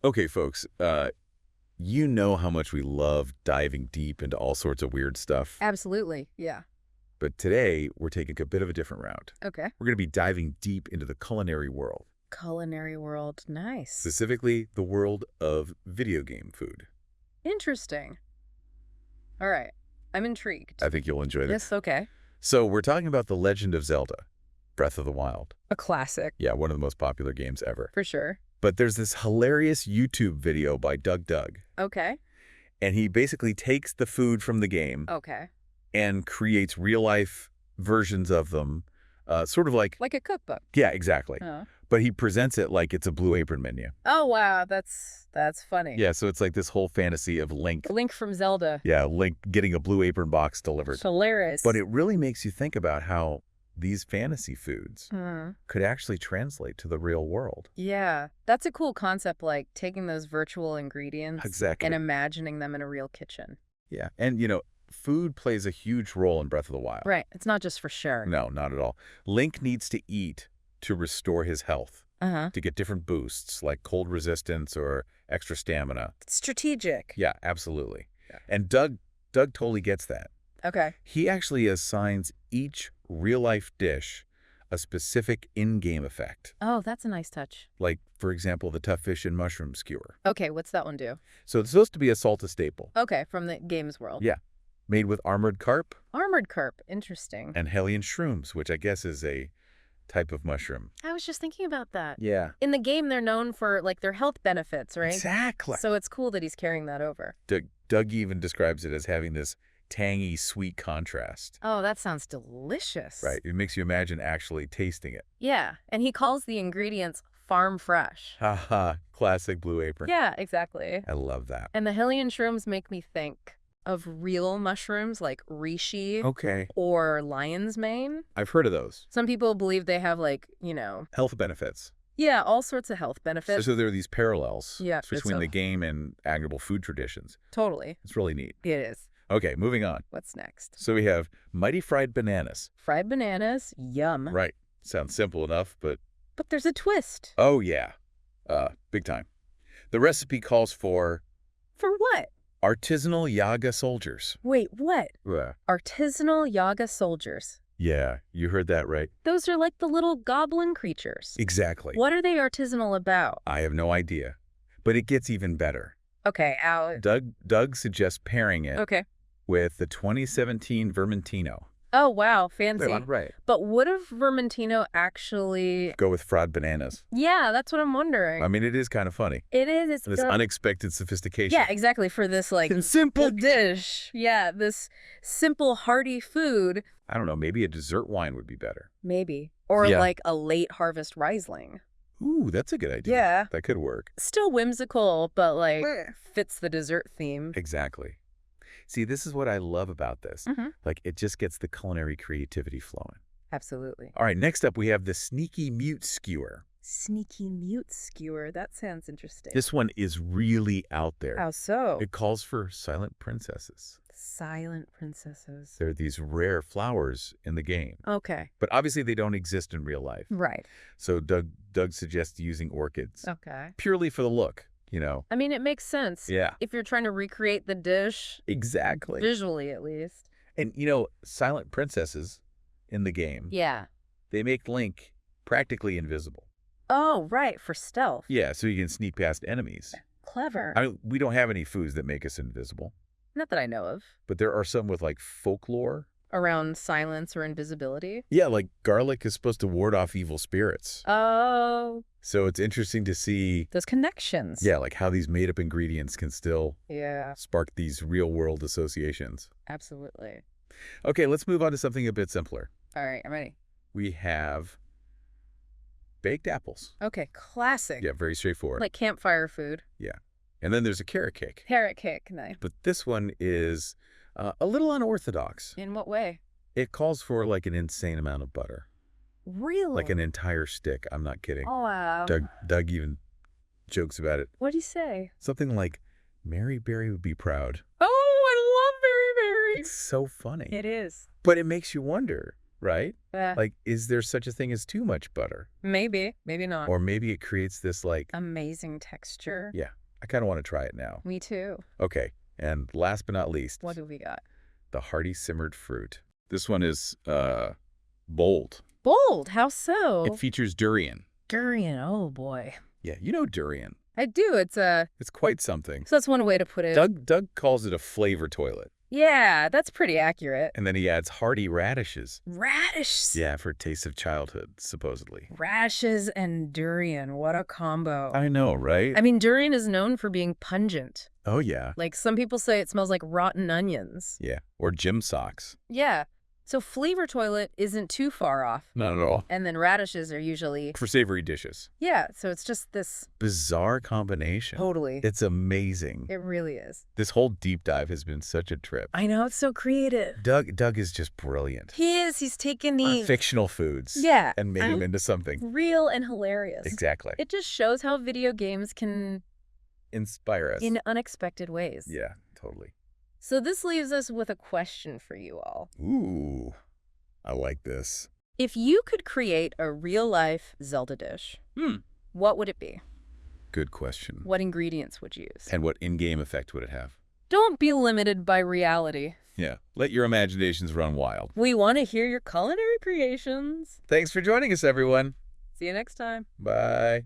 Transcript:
Okay, folks, you know how much we love diving deep into all sorts of weird stuff. Absolutely. Yeah. But today, we're taking a bit of a different route. Okay. We're going to be diving deep into the culinary world, Culinary world. Nice. specifically the world of video game food. Interesting. All right. I'm intrigued. I think you'll enjoy this. Yes, okay. So we're talking about The Legend of Zelda, Breath of the Wild. A classic. Yeah, one of the most popular games ever. For sure. But there's this hilarious YouTube video by DougDoug, Okay. and he basically takes the food from the game Okay. and creates real-life versions of them, sort of like... Like a cookbook. Yeah, exactly. Oh. But he presents it like it's a Blue Apron menu. Oh, wow. That's funny. Yeah, so it's like this whole fantasy of Link. Link from Zelda. Yeah, Link getting a Blue Apron box delivered. Hilarious. But it really makes you think about how these fantasy foods Hmm. could actually translate to the real world. Yeah. That's a cool concept, like taking those virtual ingredients Exactly. and imagining them in a real kitchen. Yeah, and food plays a huge role in Breath of the Wild. Right. It's not just for sure. No, not at all. Link needs to eat to restore his health, Uh-huh. to get different boosts like cold resistance or extra stamina. Strategic. Yeah, absolutely. Yeah. And Doug totally gets that. Okay. He actually assigns each real-life dish a specific in-game effect. Oh, that's a nice touch. Like, for example, the tough fish and mushroom skewer. Okay, what's that one do? So it's supposed to be a salted staple. Okay, from the games world. Yeah. Made with armored carp Armored carp. Interesting. and Hellion shrooms, which I guess is a type of mushroom. I was just thinking about that. Yeah. In the game, they're known for, like, their health benefits, right? Exactly. So it's cool that he's carrying that over. Doug even describes it as having this tangy, sweet contrast. Oh, that sounds delicious. Right. It makes you imagine actually tasting it. Yeah, and he calls the ingredients farm fresh. Haha. Classic Blue Apron. Yeah, exactly. I love that. And the Hylian shrooms make me think of real mushrooms like reishi Okay. or lion's mane. I've heard of those. Some people believe they have, like, Health benefits. yeah, all sorts of health benefits. So there are these parallels Yeah, between the game and agricultural food traditions. Totally. It's really neat. It is. Okay, moving on. What's next? So we have mighty fried bananas. Fried bananas. Yum. Right. Sounds simple enough, but But there's a twist. oh yeah. Big time. The recipe calls for For what? artisanal Yaga soldiers. Wait, what? Yeah. Artisanal Yaga soldiers. Yeah, you heard that right. Those are like the little goblin creatures. Exactly. What are they artisanal about? I have no idea. But it gets even better. Okay, Doug suggests pairing it Okay. with the 2017 Vermentino. Oh, wow, fancy. Right. But would a Vermentino actually... Go with fried bananas. Yeah, that's what I'm wondering. I mean, it is kind of funny. It is. It's This unexpected sophistication. Yeah, exactly, for this, like, Simple dish. Yeah, this simple, hearty food. I don't know, maybe a dessert wine would be better. Maybe. Or Yeah. like a late harvest Riesling. Ooh, that's a good idea. Yeah. That could work. Still whimsical, but like fits the dessert theme. Exactly. See, this is what I love about this. Mhm. Like, it just gets the culinary creativity flowing. Absolutely. All right, next up we have the sneaky mute skewer. Sneaky mute skewer. That sounds interesting. This one is really out there. How so? It calls for silent princesses. Silent princesses. There are these rare flowers in the game, Okay. but obviously they don't exist in real life. Right. So Doug suggests using orchids Okay. purely for the look, I mean, it makes sense. Yeah, If you're trying to recreate the dish, exactly. visually at least. And silent princesses in the game, Yeah. they make Link practically invisible. Oh, right, for stealth. Yeah, so you can sneak past enemies. Clever. I mean, we don't have any foods that make us invisible, Not that I know of. but there are some with like folklore. Around silence or invisibility. Yeah, like garlic is supposed to ward off evil spirits. Oh, So it's interesting to see, those connections. yeah, like how these made-up ingredients can still Yeah, spark these real-world associations. absolutely. Okay, let's move on to something a bit simpler. All right, I'm ready. We have baked apples. Okay, classic. Yeah, very straightforward. Like campfire food. And then there's a carrot cake. Carrot cake, nice. But this one is a little unorthodox. In what way? It calls for like an insane amount of butter. Really? Like an entire stick. I'm not kidding. Oh, wow. Doug even jokes about it. What'd he say? Something like, Mary Berry would be proud. Oh, I love Berry Berry. It's so funny. It is. But it makes you wonder, right? Eh, Like, is there such a thing as too much butter? maybe not. Or maybe it creates this, like, Amazing texture. yeah, I kind of want to try it now. Me too. Okay, and last but not least, What do we got? the hearty simmered fruit. This one is bold. Bold. How so? It features durian. Durian. Oh boy. Yeah, you know durian. I do. It's quite something. So that's one way to put it. Doug calls it a flavor toilet. Yeah, that's pretty accurate. And then he adds hearty radishes. Radish. Yeah, for taste of childhood, supposedly. Radishes and durian. What a combo. I know, right? I mean, durian is known for being pungent. Oh, yeah. Like, some people say it smells like rotten onions. Yeah, or gym socks. Yeah. So flavor toilet isn't too far off. Not at all. And then radishes are usually... For savory dishes. Yeah, so it's just this... Bizarre combination. Totally. It's amazing. It really is. This whole deep dive has been such a trip. I know, it's so creative. Doug is just brilliant. He is. He's taken these... Fictional foods. Yeah. And made them into something. Real and hilarious. Exactly. It just shows how video games can... Inspire us. in unexpected ways. Yeah, totally. So this leaves us with a question for you all. Ooh, I like this. If you could create a real-life Zelda dish, what would it be? Good question. What ingredients would you use? And what in-game effect would it have? Don't be limited by reality. Yeah, let your imaginations run wild. We want to hear your culinary creations. Thanks for joining us, everyone. See you next time. Bye.